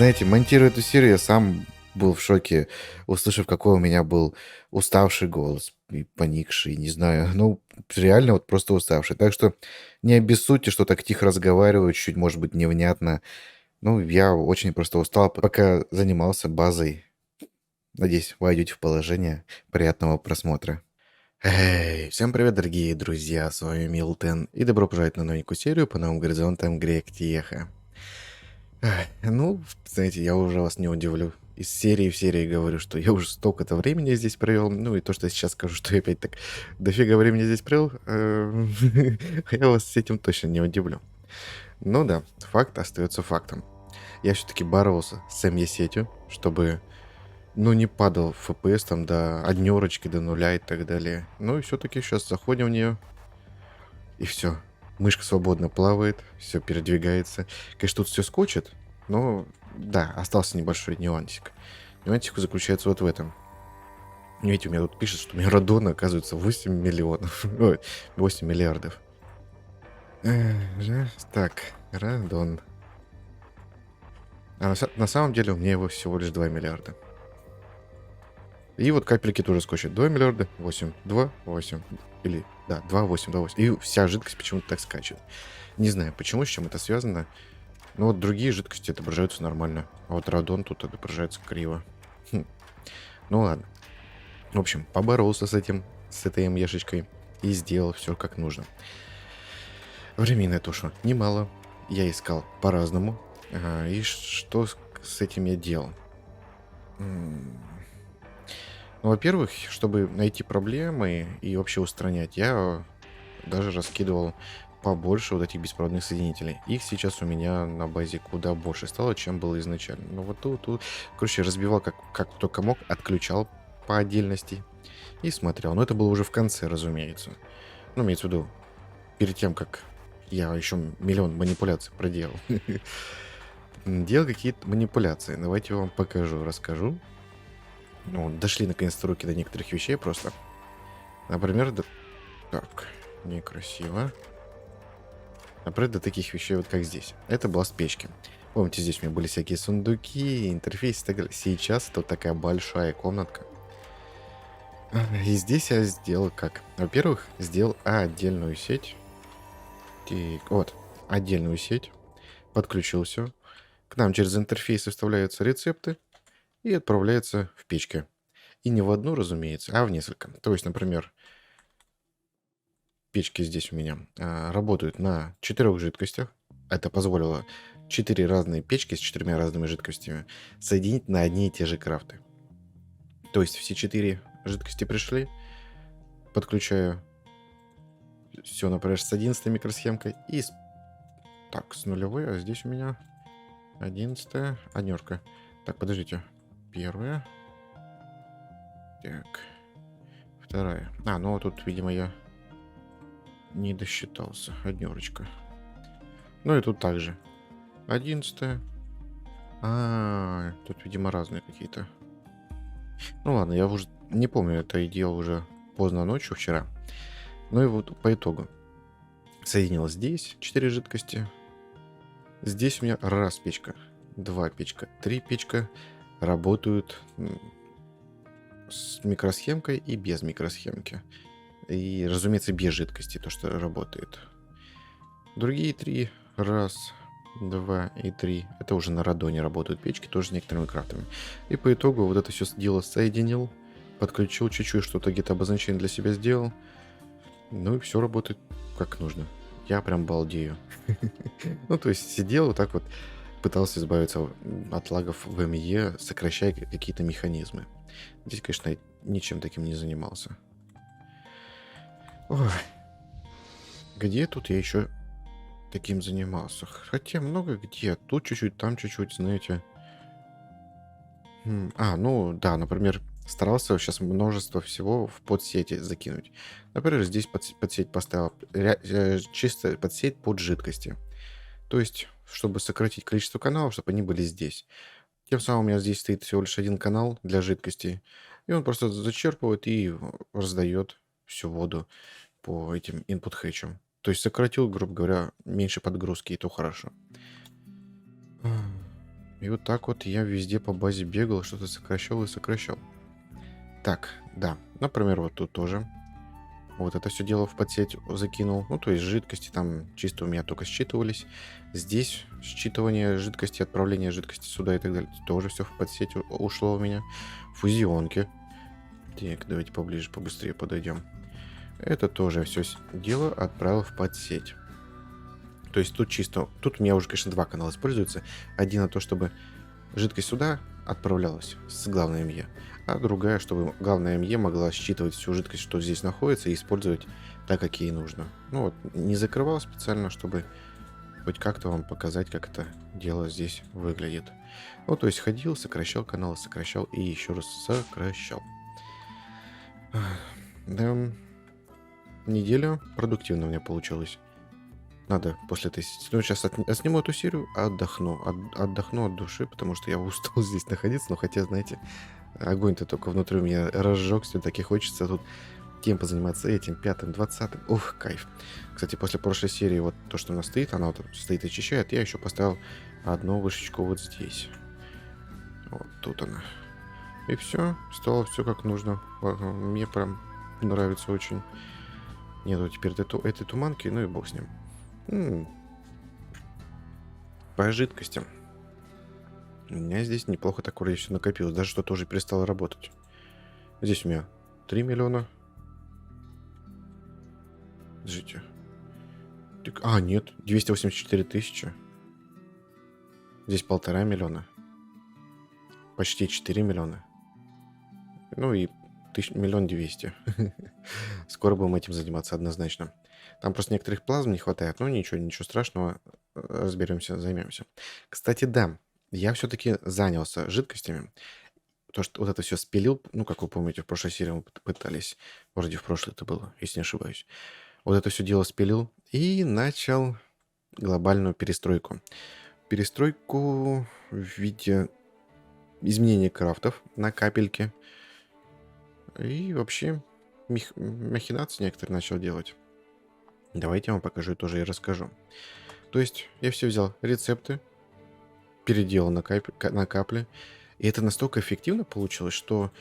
Знаете, монтируя эту серию, я сам был в шоке, услышав, какой у меня был уставший голос, и поникший, не знаю, ну, реально вот просто уставший. Так что не обессудьте, что так тихо разговариваю, чуть, может быть, невнятно. Ну, я очень просто устал, пока занимался базой. Надеюсь, вы войдете в положение. Приятного просмотра. Эй, всем привет, дорогие друзья, с вами Милтон, и добро пожаловать на новенькую серию по новым горизонтам Гректеха. Ну, знаете, я уже вас не удивлю. Из серии в серии говорю, что я уже столько-то времени здесь провел. Ну и то, что я сейчас скажу, что я опять так дофига времени здесь провел, я вас с этим точно не удивлю. Ну да, факт остается фактом. Я все-таки боролся с ME-сетью, чтобы, ну, не падал FPS там до однерочки, до нуля и так далее. Ну и все-таки сейчас заходим в нее, и все. Мышка свободно плавает, все передвигается. Конечно, тут все скочит, но да, остался небольшой нюансик. Нюансик заключается вот в этом. Видите, у меня тут пишет, что у меня радона, оказывается, 8 миллионов. Ой, 8 миллиардов. Так, радон. А на самом деле у меня его всего лишь 2 миллиарда. И вот капельки тоже скочат. 2 миллиарда, 8, 2, 8. Или, да, 2, 8, 2, 8. И вся жидкость почему-то так скачет. Не знаю, почему, с чем это связано. Но вот другие жидкости отображаются нормально. А вот радон тут отображается криво. Ну ладно. В общем, поборолся с этой МЕшечкой. И сделал все как нужно. Времени это ушло немало. Я искал по-разному. И что с этим я делал? Ну, во-первых, чтобы найти проблемы и вообще устранять, я даже раскидывал побольше вот этих беспроводных соединителей. Их сейчас у меня на базе куда больше стало, чем было изначально. Ну вот тут, короче, разбивал как только мог, отключал по отдельности и смотрел. Но это было уже в конце, разумеется. Ну, имеется в виду, перед тем, как я еще миллион манипуляций проделал. Делал какие-то манипуляции. Давайте я вам покажу, расскажу. Ну, дошли наконец-то руки до некоторых вещей просто. Например, так, некрасиво. Например, до таких вещей, вот как здесь. Это была с печки. Помните, здесь у меня были всякие сундуки, интерфейсы и так далее. Сейчас это вот такая большая комнатка. И здесь я сделал как? Во-первых, сделал отдельную сеть. Вот, отдельную сеть. Подключил все. К нам через интерфейсы вставляются рецепты и отправляются в печки. И не в одну, разумеется, а в несколько. То есть, например, печки здесь у меня работают на 4 жидкостях. Это позволило 4 разные печки с 4 разными жидкостями соединить на одни и те же крафты. То есть все 4 жидкости пришли, подключаю все, например, с 11 микросхемкой и так, с нулевой, а здесь у меня 11 однерка. Так, подождите. Первая. Так. Вторая. Ну тут, видимо, я не досчитался. Однерочка. Ну и тут также. 11. Тут, видимо, разные какие-то. Ну ладно, я уже не помню, это и делал уже поздно ночью вчера. Ну и вот по итогу. Соединилось здесь 4 жидкости. Здесь у меня раз печка, 2 печка, 3 печка работают с микросхемкой и без микросхемки. И, разумеется, без жидкости, то, что работает. Другие 3, раз, 2 и 3, это уже на радоне работают печки, тоже с некоторыми крафтами. И по итогу вот это все дело соединил, подключил чуть-чуть, что-то где-то обозначение для себя сделал. Ну и все работает как нужно. Я прям балдею. Ну, то есть сидел вот так вот, пытался избавиться от лагов в МЕ, сокращая какие-то механизмы. Здесь, конечно, ничем таким не занимался. Ой. Где тут я еще таким занимался? Хотя много где. Тут чуть-чуть, там чуть-чуть, знаете. Ну да, например, старался сейчас множество всего в подсети закинуть. Например, здесь подсеть поставил чисто подсеть под жидкости. То есть, чтобы сократить количество каналов, чтобы они были здесь. Тем самым у меня здесь стоит всего лишь один канал для жидкости. И он просто зачерпывает и раздает всю воду по этим input хэтчам. То есть сократил, грубо говоря, меньше подгрузки, и то хорошо. И вот так вот я везде по базе бегал, что-то сокращал и сокращал. Так, да. Например, вот тут тоже. Вот это все дело в подсеть закинул. Ну, то есть жидкости там чисто у меня только считывались. Здесь считывание жидкости, отправление жидкости сюда и так далее. Тоже все в подсеть ушло у меня. Фузионки. Так, давайте поближе, побыстрее подойдем. Это тоже все дело отправил в подсеть. То есть тут чисто... Тут у меня уже, конечно, два канала используются. Один на то, чтобы жидкость сюда отправлялась с главной МЕ, а другая, чтобы главная МЕ могла считывать всю жидкость, что здесь находится, и использовать так, как ей нужно. Ну вот, не закрывал специально, чтобы хоть как-то вам показать, как это дело здесь выглядит. Вот, то есть ходил, сокращал каналы, сокращал и еще раз сокращал. Да, неделя продуктивно у меня получилась. Надо после этой... Ну, сейчас сниму эту серию, отдохну. Отдохну от души, потому что я устал здесь находиться. Но хотя, знаете, огонь-то только внутри у меня разжегся. Так и хочется тут тем позаниматься этим, пятым, 20-м. Ух, кайф. Кстати, после прошлой серии вот то, что у нас стоит, она вот стоит и очищает. Я еще поставил одну вышечку вот здесь. Вот тут она. И все. Стало все как нужно. Мне прям нравится очень. Нету теперь этой туманки, ну и бог с ним. По жидкостям. У меня здесь неплохо так вроде все накопилось. Даже что-то уже перестало работать. Здесь у меня 3 миллиона. Подождите. Нет. 284 тысячи. Здесь 1,5 миллиона. Почти 4 миллиона. Ну и 1,2 миллиона. Скоро будем этим заниматься однозначно. Там просто некоторых плазм не хватает. Ну ничего страшного. Разберемся, займемся. Кстати, да. Я все-таки занялся жидкостями. То, что вот это все спилил, ну, как вы помните, в прошлой серии мы пытались, вроде в прошлой это было, если не ошибаюсь. Вот это все дело спилил и начал глобальную перестройку. Перестройку в виде изменения крафтов на капельке. И вообще махинации некоторые начал делать. Давайте я вам покажу и тоже и расскажу. То есть я все взял рецепты, переделал на капли. И это настолько эффективно получилось, что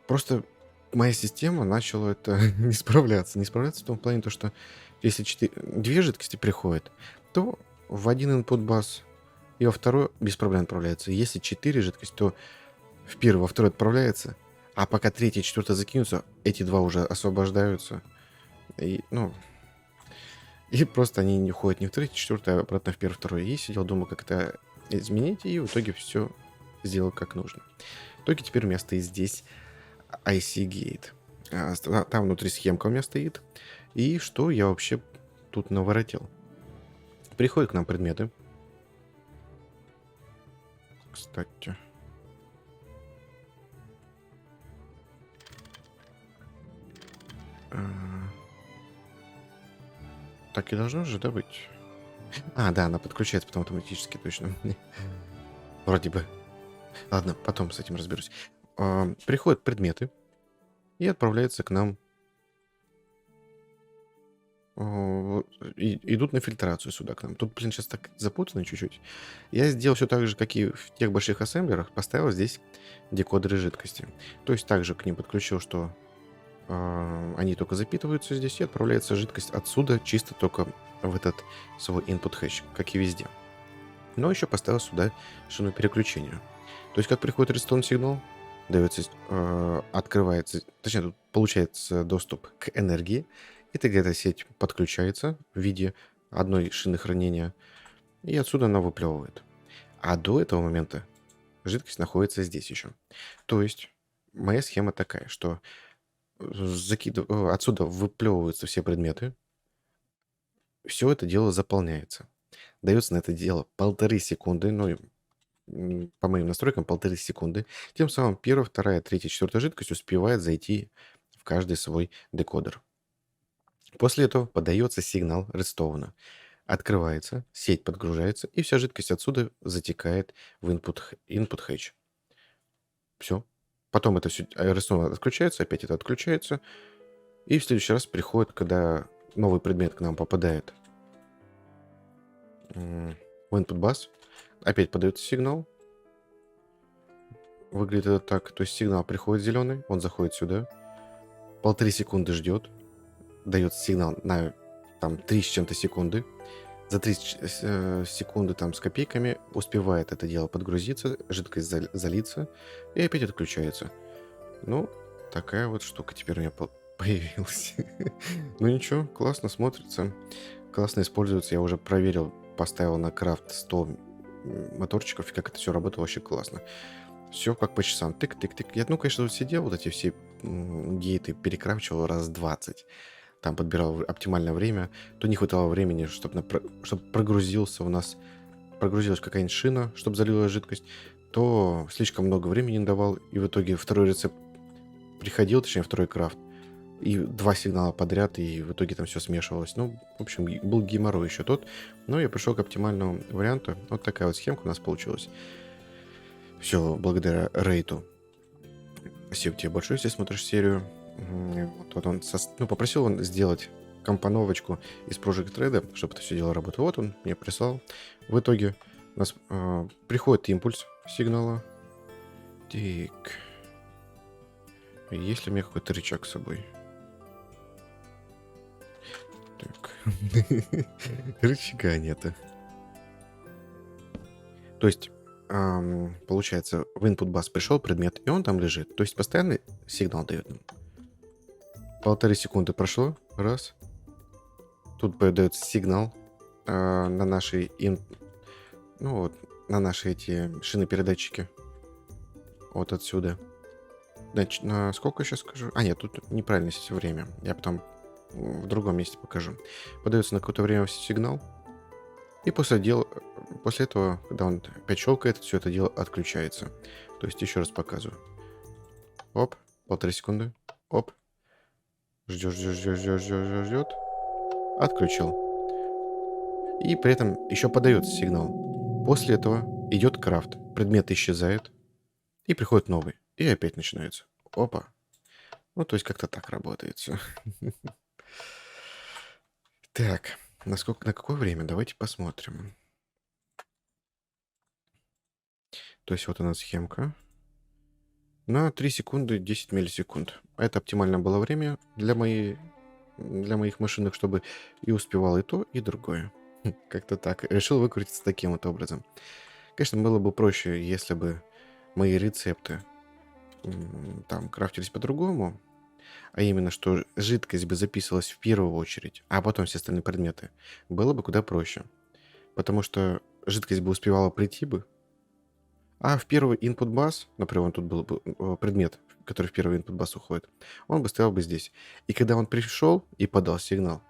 просто моя система начала это не справляться. Не справляться в том плане, то, что если две жидкости приходят, то в один input бас и во второй без проблем отправляется. Если 4 жидкости, то в первый, во второй отправляется, а пока третья и четвертая закинутся, эти два уже освобождаются. И, и просто они не уходят не в третий, четвертый, а обратно в первый, второй. И сидел, думал, как это изменить, и в итоге все сделал как нужно. В итоге теперь у меня стоит здесь IC Gate. Там внутри схемка у меня стоит. И что я вообще тут наворотил? Приходят к нам предметы. Кстати. Так и должно же, да, быть? Да, она подключается потом автоматически, точно. Вроде бы. Ладно, потом с этим разберусь. Приходят предметы и отправляются к нам. Идут на фильтрацию сюда к нам. Тут, блин, сейчас так запутано чуть-чуть. Я сделал все так же, как и в тех больших ассемблерах. Поставил здесь декодеры жидкости. То есть также к ним подключил, что они только запитываются здесь и отправляется жидкость отсюда чисто только в этот свой input hash, как и везде. Но еще поставил сюда шину переключения. То есть как приходит redstone сигнал, дается, открывается, точнее тут получается доступ к энергии, и тогда эта сеть подключается в виде одной шины хранения, и отсюда она выплевывает. А до этого момента жидкость находится здесь еще. То есть моя схема такая, что отсюда выплевываются все предметы, все это дело заполняется. Дается на это дело 1,5 секунды, по моим настройкам 1,5 секунды. Тем самым первая, вторая, третья, четвертая жидкость успевает зайти в каждый свой декодер. После этого подается сигнал редстоуна. Открывается, сеть подгружается, и вся жидкость отсюда затекает в input hatch. Все. Потом это все редстоун отключается, опять это отключается. И в следующий раз приходит, когда новый предмет к нам попадает в input bus, опять подается сигнал, выглядит это так. То есть сигнал приходит зеленый, он заходит сюда, 1,5 секунды ждет, дает сигнал на там 3 с чем-то секунды. За 3 секунды там с копейками успевает это дело подгрузиться, жидкость залиться и опять отключается. Ну, такая вот штука теперь у меня появилась. Ну ничего, классно смотрится, классно используется. Я уже проверил, поставил на крафт 100 моторчиков, и как это все работало, вообще классно. Все как по часам. Тык-тык-тык. Я, ну, конечно, тут сидел, вот эти все гейты перекрафчивал раз 20. Там подбирал оптимальное время. То не хватало времени, чтобы прогрузился у нас, прогрузилась какая-нибудь шина, чтобы залила жидкость, то слишком много времени не давал, и в итоге второй рецепт приходил, точнее, второй крафт, и 2 сигнала подряд, и в итоге там все смешивалось. Ну, в общем, был геморрой еще тот, но я пришел к оптимальному варианту. Вот такая вот схемка у нас получилась. Все благодаря Рейту. Спасибо тебе большое, если смотришь серию. Вот он попросил он сделать компоновочку из Project Red, чтобы это все дело работало. Вот он мне прислал. В итоге у нас приходит импульс сигнала. Так. Есть ли у меня какой-то рычаг с собой? Так. Рычага нету. То есть, получается, в input bus пришел предмет, и он там лежит. То есть постоянный сигнал дает нам. 1,5 секунды прошло. Раз. Тут появляется сигнал на наши ну вот, на наши эти шины-передатчики. Вот отсюда. Значит, на сколько сейчас скажу? А, нет, тут неправильно здесь время. Я потом в другом месте покажу. Подается на какое-то время сигнал. И после этого, когда он опять щелкает, все это дело отключается. То есть еще раз показываю. Оп, 1,5 секунды. Оп. Ждет. Отключил. И при этом еще подается сигнал. После этого идет крафт. Предмет исчезает. И приходит новый. И опять начинается. Опа. Ну, то есть как-то так работает все. Так, на какое время? Давайте посмотрим. То есть вот у нас схемка. На 3 секунды 10 миллисекунд. Это оптимальное было время для моих машинок, чтобы и успевало и то, и другое. Как-то так. Решил выкрутиться таким вот образом. Конечно, было бы проще, если бы мои рецепты там крафтились по-другому, а именно, что жидкость бы записывалась в первую очередь, а потом все остальные предметы. Было бы куда проще. Потому что жидкость бы успевала прийти бы, а в первый input bus, например, тут был бы предмет, который в первый input bus уходит, он бы стоял бы здесь. И когда он пришел и подал сигнал,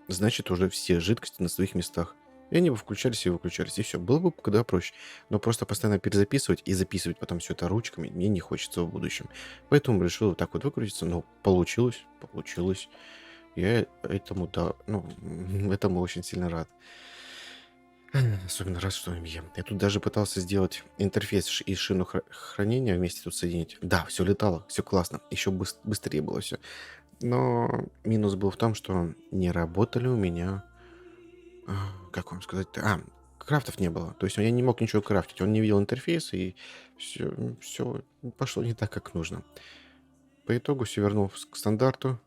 значит, уже все жидкости на своих местах. И они бы включались и выключались, и все. Было бы куда проще. Но просто постоянно перезаписывать и записывать потом все это ручками мне не хочется в будущем. Поэтому решил вот так вот выкрутиться. Ну, получилось. Я этому, да, ну, этому очень сильно рад. Особенно рад, что я тут даже пытался сделать интерфейс и шину хранения вместе тут соединить. Да, все летало, все классно. Еще быстрее было все. Но минус был в том, что не работали у меня... Как вам сказать-то? Крафтов не было. То есть я не мог ничего крафтить. Он не видел интерфейса, и все пошло не так, как нужно. По итогу все вернул к стандарту.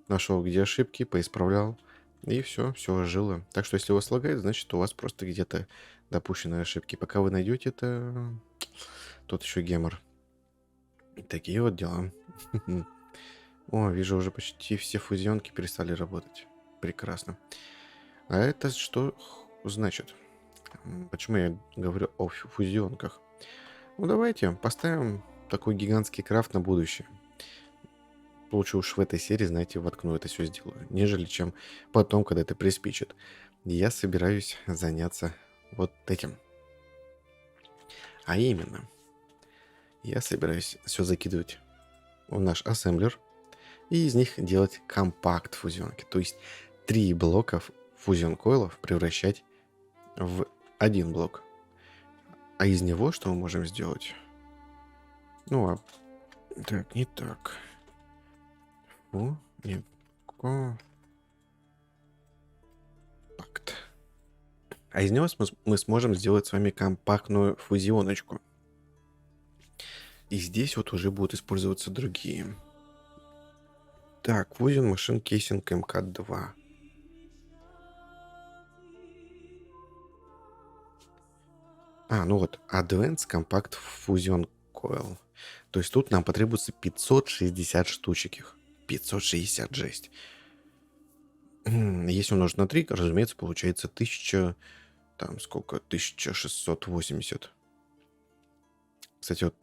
Нашел, где ошибки, поисправлял. И все жило. Так что если у вас лагает, значит, у вас просто где-то допущены ошибки. Пока вы найдете это, тот еще гемор. Такие вот дела. О, вижу, уже почти все фузионки перестали работать. Прекрасно. А это что значит? Почему я говорю о фузионках? Ну, давайте поставим такой гигантский крафт на будущее. Лучше уж в этой серии, знаете, воткну это все сделаю, нежели чем потом, когда это приспичит. Я собираюсь заняться вот этим. А именно, я собираюсь все закидывать в наш ассемблер и из них делать компакт фузионки. То есть 3 блока фузион коилов превращать в один блок. А из него что мы можем сделать? Ну, так, не так. Нет. Компакт. А из него мы сможем сделать с вами компактную фузионочку. И здесь вот уже будут использоваться другие. Так, Fusion Machine Casing МК-2. Ну вот, Advanced Compact Fusion Coil. То есть тут нам потребуется 560 штучек их. 560 жесть. Если умножить на 3, разумеется, получается 1000... Там сколько? 1680. Кстати, вот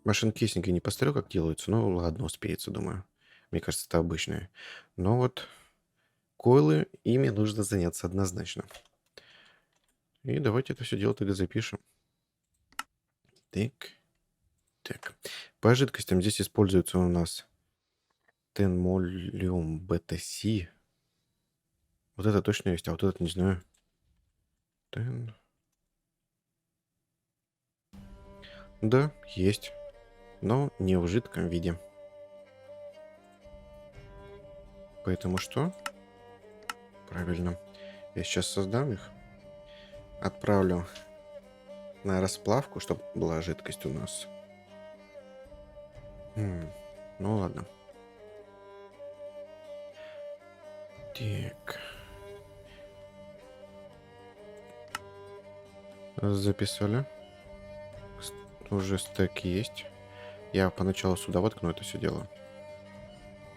машин кейсинг я не посмотрел, как делаются. Ну, ладно, успеется, думаю. Мне кажется, это обычные. Но вот койлы, ими нужно заняться однозначно. И давайте это все дело тогда запишем. Так. Так. По жидкостям здесь используется у нас тенмолиум бета-си. Вот это точно есть, а вот этот не знаю. Тен... Да, есть. Но не в жидком виде. Поэтому что? Правильно. Я сейчас создам их. Отправлю на расплавку, чтобы была жидкость у нас. Ну ладно. Так. Записали. Уже стек есть. Я поначалу сюда воткну это все дело.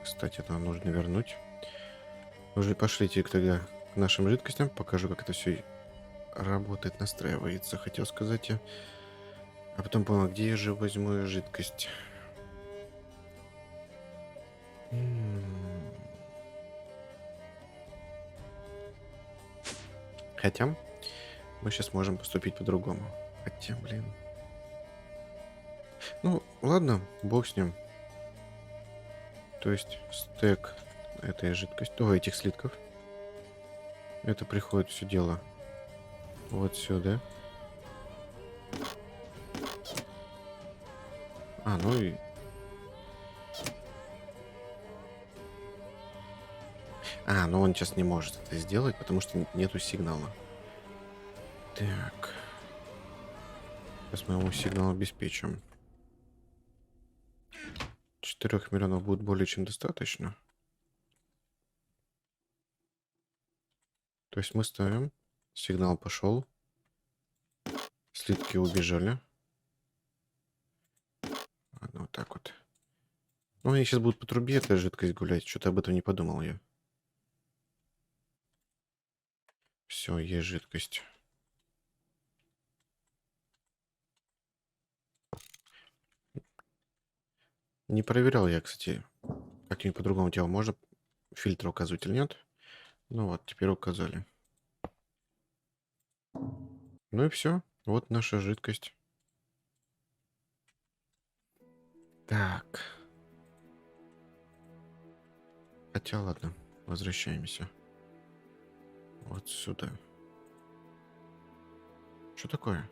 Кстати, это нам нужно вернуть. Уже пошлите тогда к нашим жидкостям. Покажу, как это все работает, настраивается. Хотел сказать я. А потом понял, где я же возьму жидкость. Хотя мы сейчас можем поступить по-другому. Хотя, блин. Ну, ладно, бог с ним. То есть стек этой жидкости, этих слитков. Это приходит все дело вот сюда. Ну и... но он сейчас не может это сделать, потому что нету сигнала. Так. Сейчас мы ему сигнал обеспечим. 4 миллионов будет более чем достаточно. То есть мы ставим. Сигнал пошел. Слитки убежали. Ладно, вот так вот. Ну, они сейчас будут по трубе эта жидкость гулять. Что-то об этом не подумал я. Все, есть жидкость. Не проверял я, кстати, как-нибудь по-другому дело. Можно фильтр указывать или нет? Ну вот, теперь указали. Ну и все. Вот наша жидкость. Так. Хотя ладно, возвращаемся. Вот сюда. Что такое?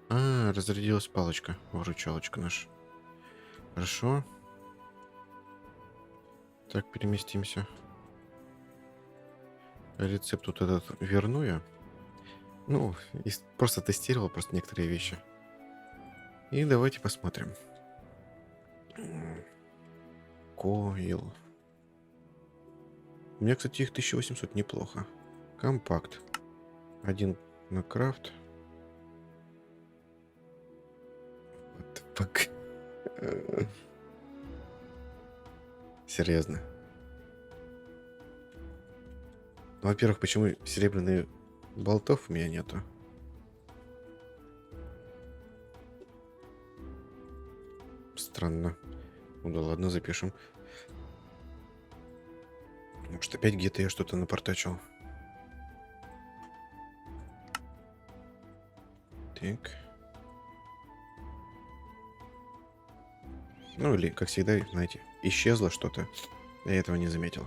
Разрядилась палочка, выручалочка наша. Хорошо. Так, переместимся. Рецепт вот этот верну я. Ну, просто тестировал просто некоторые вещи. И давайте посмотрим. Коил. У меня, кстати, их 1800 неплохо. Компакт. Один на крафт. What the fuck? Серьезно. Ну, во-первых, почему серебряных болтов у меня нету? Странно. Ну да ладно, запишем. Может, опять где-то я что-то напортачил. Так. Ну или, как всегда, знаете, исчезло что-то. Я этого не заметил.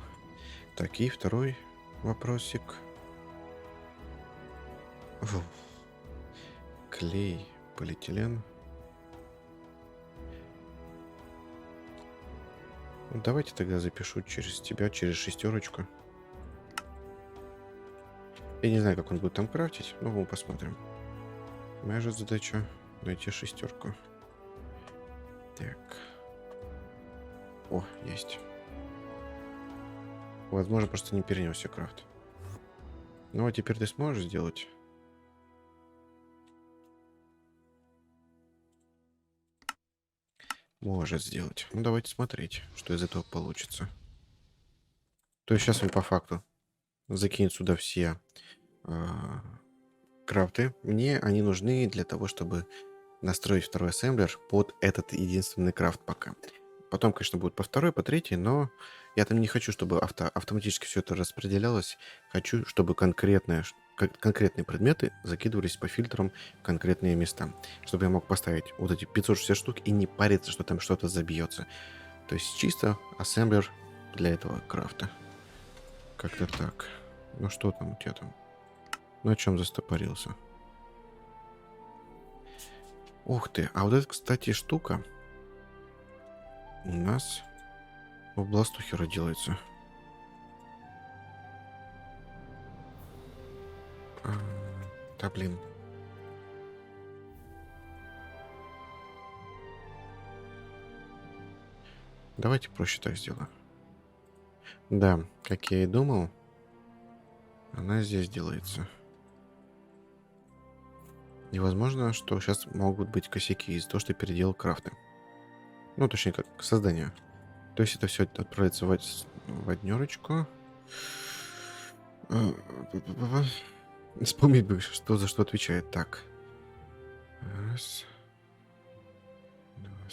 Так, и второй вопросик. Клей, полиэтилен. Ну, давайте тогда запишу через тебя, через шестерочку. Я не знаю, как он будет там крафтить, но мы посмотрим. Моя же задача найти шестерку. Так. О, есть. Возможно, просто не перенесся крафт. Ну, а теперь ты сможешь сделать? Может сделать. Ну, давайте смотреть, что из этого получится. То есть сейчас он по факту закинет сюда все а, крафты. Мне они нужны для того, чтобы настроить второй ассемблер под этот единственный крафт пока. Потом, конечно, будет по второй, по третьей, но я там не хочу, чтобы автоматически все это распределялось. Хочу, чтобы конкретные предметы закидывались по фильтрам в конкретные места. Чтобы я мог поставить вот эти 560 штук и не париться, что там что-то забьется. То есть чисто ассемблер для этого крафта. Как-то так. Ну что там у тебя там? Ну о чем застопорился? Ух ты, а вот эта, кстати, штука у нас в бластухе делается. А, да блин. Давайте проще так сделаю. Да, как я и думал, она здесь делается. И возможно, что сейчас могут быть косяки из-за того, что я переделал крафты. Ну, точнее, как создание. То есть это все отправится в однерочку. Вспомнить бы, что за что отвечает. Так. Раз. Два.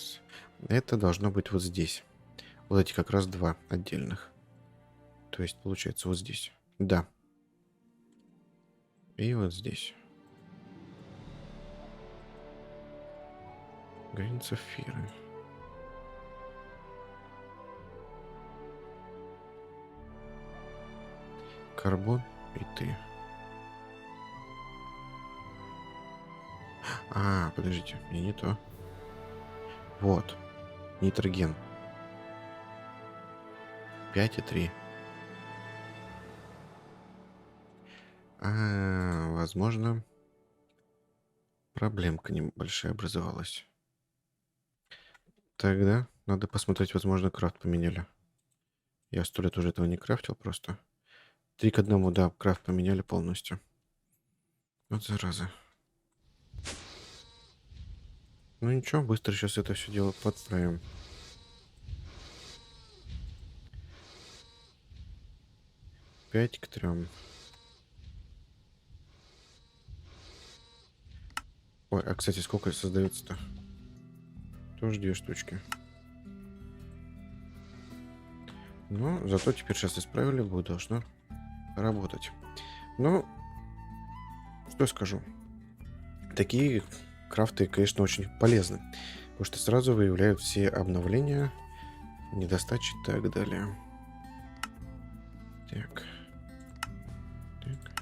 Это должно быть вот здесь. Вот эти как раз два отдельных. То есть получается вот здесь. Да. И вот здесь. Граница фиры. Карбон и ты. А, подождите, мне не то. Вот. Нитроген. 5,3. Возможно, проблемка небольшая образовалась. Тогда надо посмотреть, возможно, крафт поменяли. Я 100 лет уже этого не крафтил просто. 3 к 1, да, крафт поменяли полностью. Вот зараза. Ну ничего, быстро сейчас это все дело подправим. Пять к 3. Ой, а кстати, сколько создается-то? Тоже 2 штучки. Ну, зато теперь сейчас исправили, будет должно работать. Ну, что я скажу. Такие крафты, конечно, очень полезны. Потому что сразу выявляют все обновления, недостачи и так далее. Так. Так.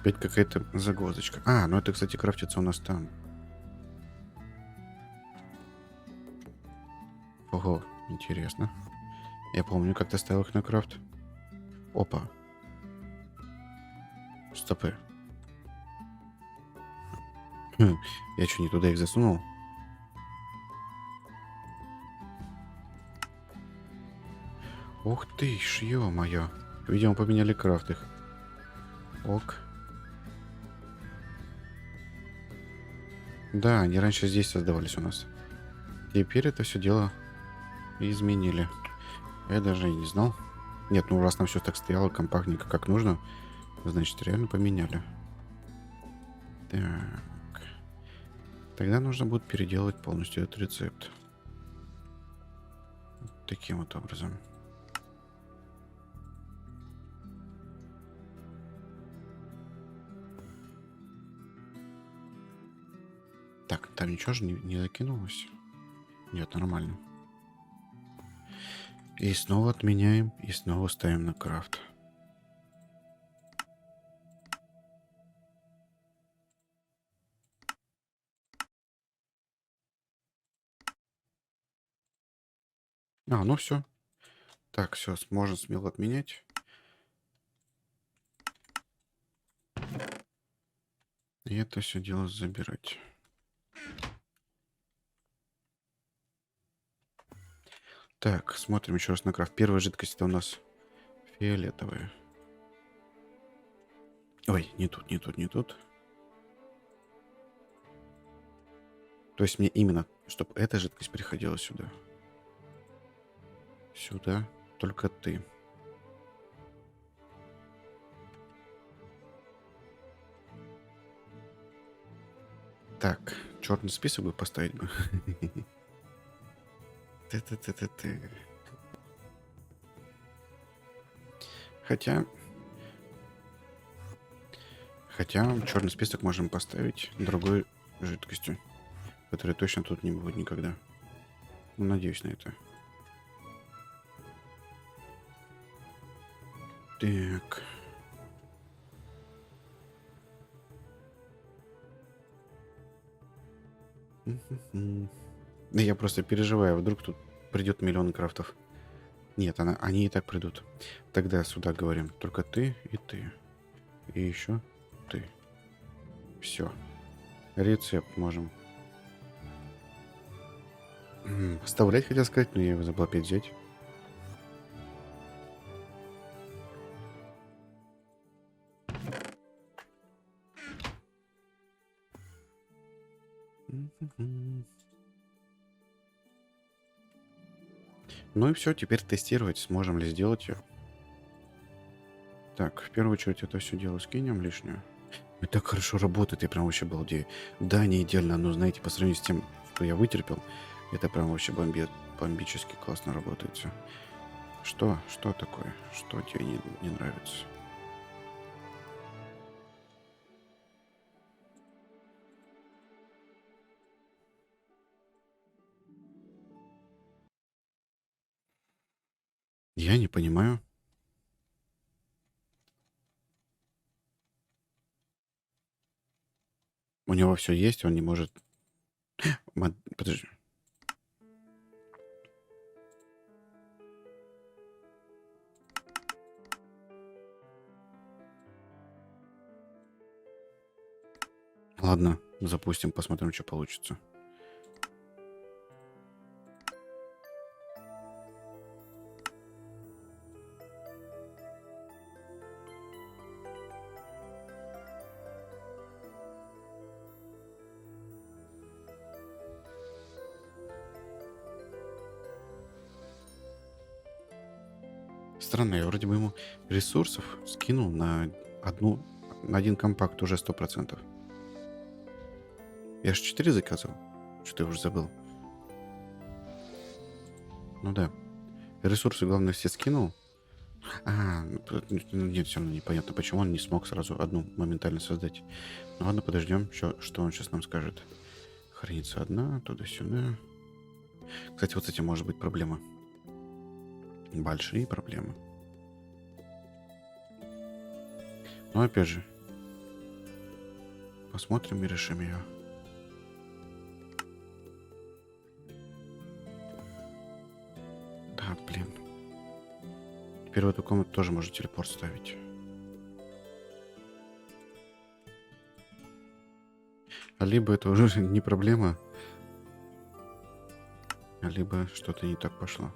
Опять какая-то загвоздочка. Ну это, кстати, крафтится у нас там. Ого, интересно. Я помню, как ты ставил их на крафт. Опа. Стопы. Я что, не туда их засунул? Ух ты, ё-моё. Видимо, поменяли крафт их. Ок. Да, они раньше здесь создавались у нас. Теперь это все дело изменили. Я даже и не знал. Нет, ну раз там все так стояло компактненько, как нужно, значит, реально поменяли. Так. Тогда нужно будет переделать полностью этот рецепт. Таким вот образом. Так, там ничего же не закинулось? Нет, нормально. И снова отменяем, и снова ставим на крафт. Ну все. Так, все, можно смело отменять. И это все дело забирать. Так, смотрим еще раз на крафт. Первая жидкость это у нас фиолетовая. Ой, не тут, не тут, не тут. То есть мне именно, чтобы эта жидкость приходила сюда. Сюда. Только ты. Так, черный список бы поставить бы. Ты. Хотя черный список можем поставить другой жидкостью, которая точно тут не будет никогда. Ну, надеюсь на это. Так. Да я просто переживаю, вдруг тут придет миллион крафтов. Нет, они и так придут. Тогда сюда говорим. Только ты и ты. И еще ты. Все. Рецепт можем. Вставлять хотел сказать, но я его забыл опять взять. Ну и все, теперь тестировать, сможем ли сделать ее. Так, в первую очередь это все дело скинем лишнее. И так хорошо работает, я прям вообще балдею. Да, не идеально, но знаете, по сравнению с тем, что я вытерпел, это прям вообще бомбически классно работает все. Что такое? Что тебе не нравится? Я не понимаю. У него все есть, он не может... Подожди. Ладно, запустим, посмотрим, что получится. Странно, я вроде бы ему ресурсов скинул на один компакт уже 100%. Я же 4 заказывал. Что-то я уже забыл. Ну да. Ресурсы, главное, все скинул. Нет, все равно непонятно, почему он не смог сразу одну моментально создать. Ну ладно, подождем, что он сейчас нам скажет. Хранится одна, туда-сюда. Кстати, вот с этим может быть проблема. Большие проблемы. Но опять же, посмотрим и решим ее. Да, блин. Теперь в эту комнату тоже можно телепорт ставить. Либо это уже не проблема, либо что-то не так пошло.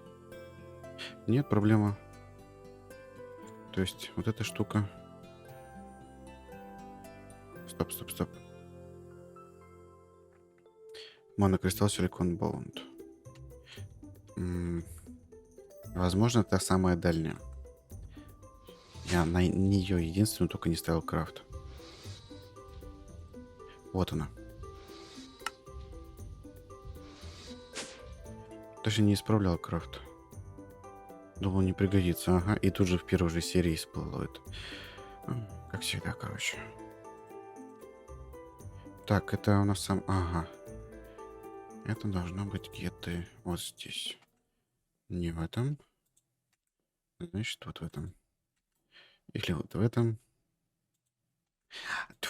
Нет, проблема. То есть вот эта штука... Стоп. Монокристалл Силикон Боунд. Возможно, та самая дальняя. Я на нее единственную только не ставил крафт. Вот она. Даже не исправлял крафт. Думал, не пригодится. Ага, и тут же в первой же серии всплыло это. Как всегда, короче. Так, это у нас сам... Ага. Это должно быть где-то вот здесь. Не в этом. Значит, вот в этом. Или вот в этом.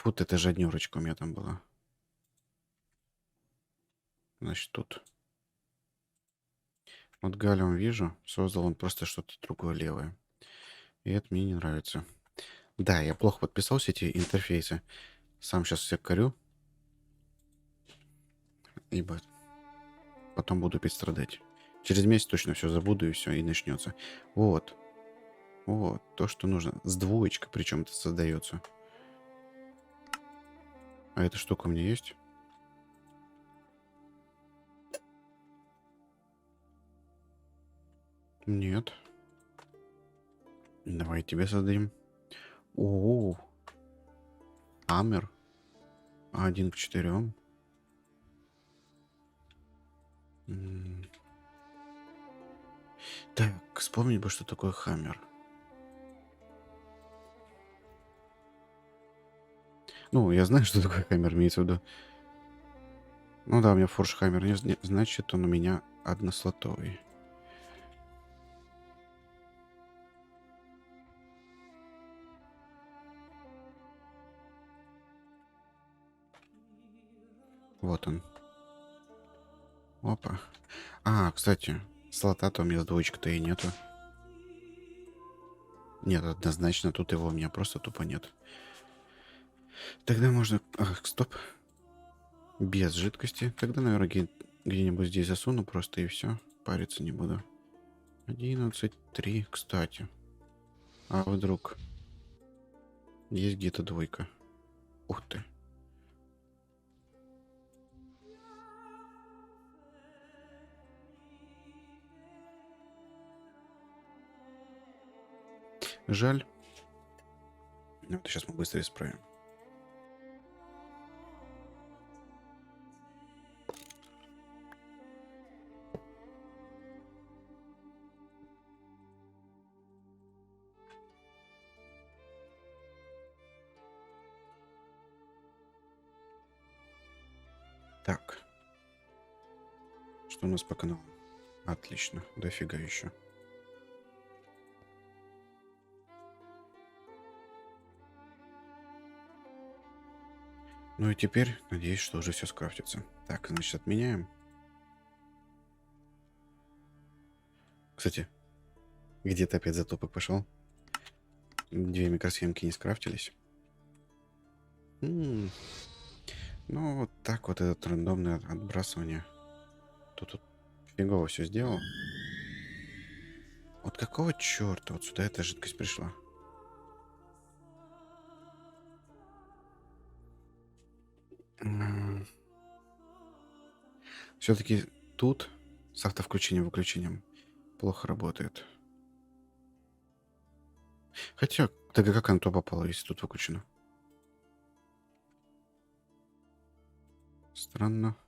Вот это же однерочка у меня там была. Значит, тут. Вот галлиум вижу, создал он просто что-то другое левое. И это мне не нравится. Да, я плохо подписал все эти интерфейсы. Сам сейчас всех корю, ибо потом буду опять страдать. Через месяц точно все забуду, и все, и начнется. Вот. Вот, то, что нужно. С двоечкой причем это создается. А эта штука у меня есть? Нет. Давай тебе создадим. О, Амер. 1 к 4. М. Так, вспомнить бы, что такое Хаммер. Ну, я знаю, что такое Хаммер, имеется в виду. Ну да, у меня Форж Хаммер, значит, он у меня однослотовый. Вот он. Опа. А, кстати, слота-то у меня с двоечкой-то и нету. Нет, однозначно, тут его у меня просто тупо нет. Тогда можно... Ах, стоп. Без жидкости. Тогда, наверное, где-нибудь здесь засуну просто и все. Париться не буду. 11,3, кстати. А вдруг есть где-то двойка? Ух ты. Жаль. Ну, вот сейчас мы быстро исправим. Так. Что у нас по каналу? Отлично. Дофига еще. Ну и теперь, надеюсь, что уже все скрафтится. Так, значит, отменяем. Кстати, где-то опять затупок пошел. 2 микросхемки не скрафтились. Ну, вот так вот это рандомное отбрасывание. Тут фигово все сделал. Вот какого черта вот сюда эта жидкость пришла? Все-таки тут с автовключением-выключением плохо работает. Хотя, тогда как оно туда попало, если тут выключено? Странно.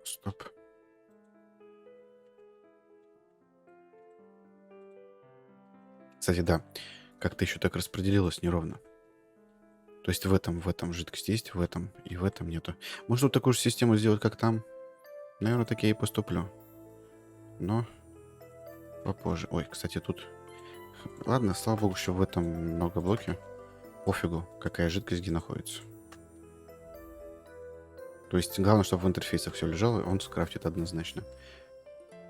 Стоп. Кстати, да, как-то еще так распределилось неровно. То есть в этом жидкость есть, в этом и в этом нету. Может, вот такую же систему сделать, как там? Наверное, так я и поступлю. Но попозже. Ой, кстати, тут... Ладно, слава богу, что в этом много блоке. Пофигу, какая жидкость где находится. То есть главное, чтобы в интерфейсах все лежало, он скрафтит однозначно.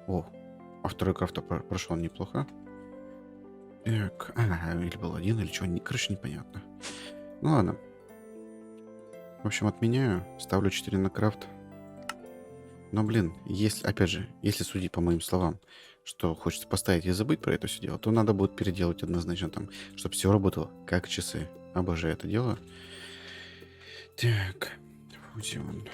О, а второй крафт прошел неплохо. Так, или был один, или что, короче, непонятно. Ну ладно. В общем, отменяю, ставлю 4 на крафт. Но, блин, если, опять же, если судить по моим словам, что хочется поставить и забыть про это все дело, то надо будет переделать однозначно там, чтобы все работало как часы. Обожаю это дело. Так, фузион.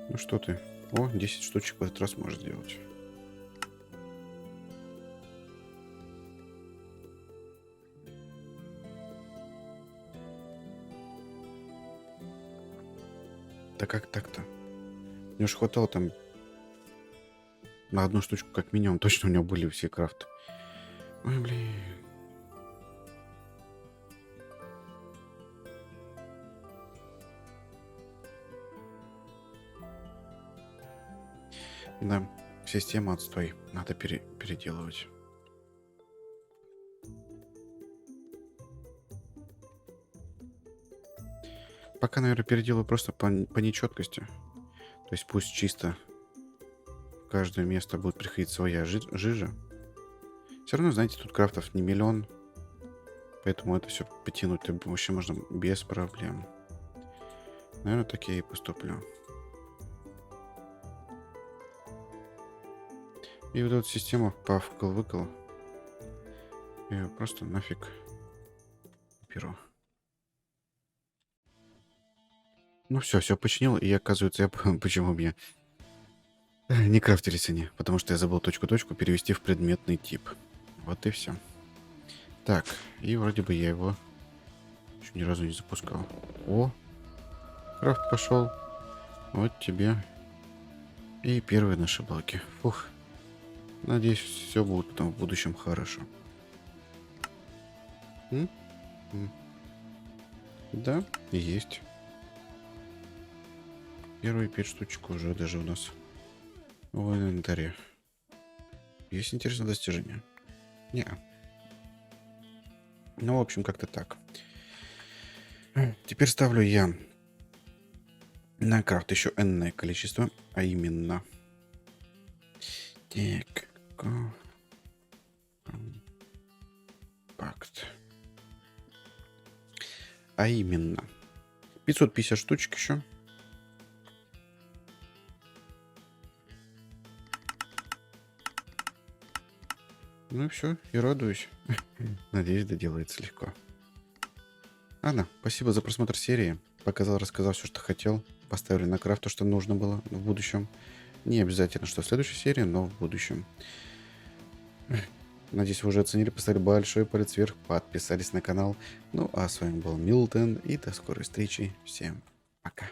Ну что ты? О, 10 штучек в этот раз можешь сделать. Да как так-то? Мне уж хватало там на одну штучку как минимум. Точно у него были все крафты. Ой, блин. Да, система отстой. Надо переделывать. Пока, наверное, переделаю просто по нечеткости. То есть пусть чисто в каждое место будет приходить своя жижа. Все равно, знаете, тут крафтов не миллион. Поэтому это все потянуть вообще можно без проблем. Наверное, так я и поступлю. И вот эту систему повкл-выкл. Я её просто нафиг беру. Ну все починил, и оказывается, я почему мне не крафтились они. Потому что я забыл точку-точку перевести в предметный тип. Вот и все. Так, и вроде бы я его еще ни разу не запускал. О, крафт пошел. Вот тебе и первые наши блоки. Фух. Надеюсь, все будет потом в будущем хорошо. М? М. Да, есть. Первые 5 штучек уже даже у нас в инвентаре. Есть интересное достижение? Не. Ну, в общем, как-то так. Теперь ставлю я на крафт еще энное количество, а именно... Так, компакт. А именно 550 штучек еще. Ну и все, и радуюсь. Надеюсь, доделается легко. Ладно, спасибо за просмотр серии. Показал, рассказал все, что хотел. Поставили на крафт то, что нужно было в будущем. Не обязательно, что в следующей серии, но в будущем. Надеюсь, вы уже оценили, поставили большой палец вверх, подписались на канал. Ну, а с вами был Милтон, и до скорой встречи. Всем пока.